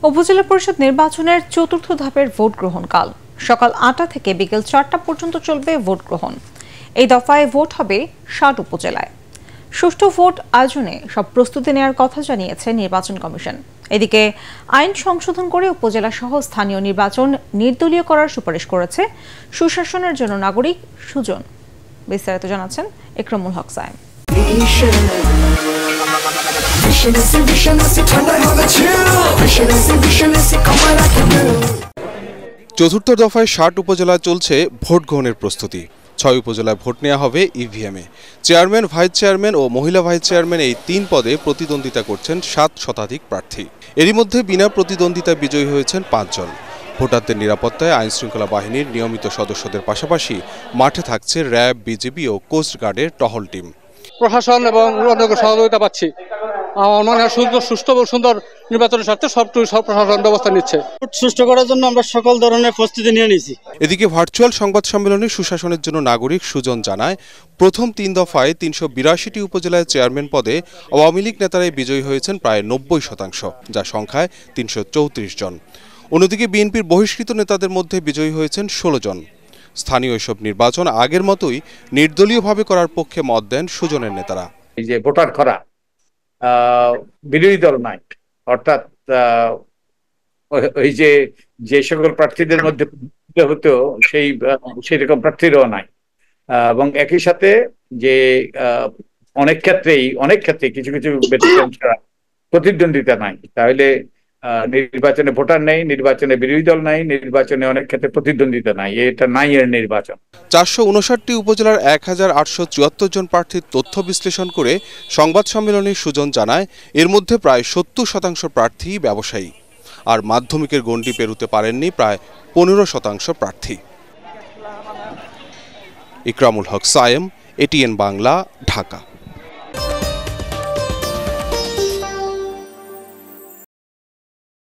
উপজেলা পরিষদ নির্বাচনের চতুর্থ ধাপের ভোট গ্রহণ কাল সকাল ৮টা থেকে বিকেল ৪টা পর্যন্ত চলবে ভোট গ্রহণ। এই দফায় ভোট হবে ৬০ উপজেলায়। সুষ্ঠু ভোট আয়োজনে সব প্রস্তুতি নেওয়ার কথা জানিয়েছে নির্বাচন কমিশন। এদিকে আইন সংশোধন করে উপজেলা সহ স্থানীয় নির্বাচন নির্দলীয় করার সুপারিশ করেছে সুশাসনের জন্য নাগরিক সুজন। বিস্তারিত জানাচ্ছেন ইকরামুল হক সায়েম। চতুর্থ দফায় ৬০ উপজেলায় চলছে ভোট গ্রহণের প্রস্তুতি। ৬ উপজেলায় ভোট নেওয়া হবে ইভিএমে। চেয়ারম্যান, ভাইস চেয়ারম্যান ও মহিলা ভাইস চেয়ারম্যান এই ৩ পদে প্রতিদ্বন্দ্বিতা করছেন ৭ শতাধিক প্রার্থী। এরই মধ্যে বিনা প্রতিদ্বন্দ্বিতায় বিজয়ী হয়েছেন ৫ জন। ভোটারদের নিরাপত্তায় আইনশৃঙ্খলা বাহিনীর নিয়মিত সদস্যদের পাশাপাশি মাঠে থাকছে র্যাব, বিজিবি ও কোস্টগার্ডের টহল টিম। প্রশাসন এবং সহযোগিতা পাচ্ছি। আমার মনে হয় সুষ্ঠু এবং সুন্দর নির্বাচনের স্বার্থে সব প্রশাসন ব্যবস্থা নিচ্ছে। সুষ্ঠু করার জন্য আমরা সকল ধরনের প্রস্তুতি নিয়ে নিয়েছি। এদিকে ভার্চুয়াল সংবাদ সম্মেলনে সুশাসনের জন্য নাগরিক সুজন জানায়, প্রথম ৩ দফায় ৩৮২টি উপজেলায় চেয়ারম্যান পদে আওয়ামী লীগ নেতারাই বিজয়ী হয়েছেন প্রায় ৯০%, যা সংখ্যায় ৩৩৪ জন। অন্যদিকে বিএনপির বহিষ্কৃত নেতাদের মধ্যে বিজয়ী হয়েছেন ১৬ জন। স্থানীয় এসব নির্বাচন আগের মতোই নির্দলীয়ভাবে করার পক্ষে মত দেন সুজনের নেতারা। এই যে ভোটার খরা, বিরোধী দল নাই, অর্থাৎ ওই যে সকল প্রার্থীদের মধ্যে হতো সেই রকম প্রার্থীরাও নাই। এবং একই সাথে যে অনেক ক্ষেত্রে কিছু ব্যতিক্রম ছাড়া প্রতিদ্বন্দ্বিতা নাই। তাহলে নির্বাচনে ভোটার নেই, নির্বাচনে বিরোধী দল নাই, নির্বাচনে অনেক ক্ষেত্রে প্রতিদ্বন্দ্বিতা নাই। এটা নাই এর নির্বাচন। ৪৫৯টি উপজেলার ১,৮৭৪ জন প্রার্থীর তথ্য বিশ্লেষণ করে সংবাদ সম্মেলনে সুজন জানায়, এর মধ্যে প্রায় ৭০% প্রার্থী ব্যবসায়ী, আর মাধ্যমিকের গণ্ডি পেরুতে পারেননি প্রায় ১৫% প্রার্থী। ইকরামুল হক সায়েম, এটিএন বাংলা, ঢাকা।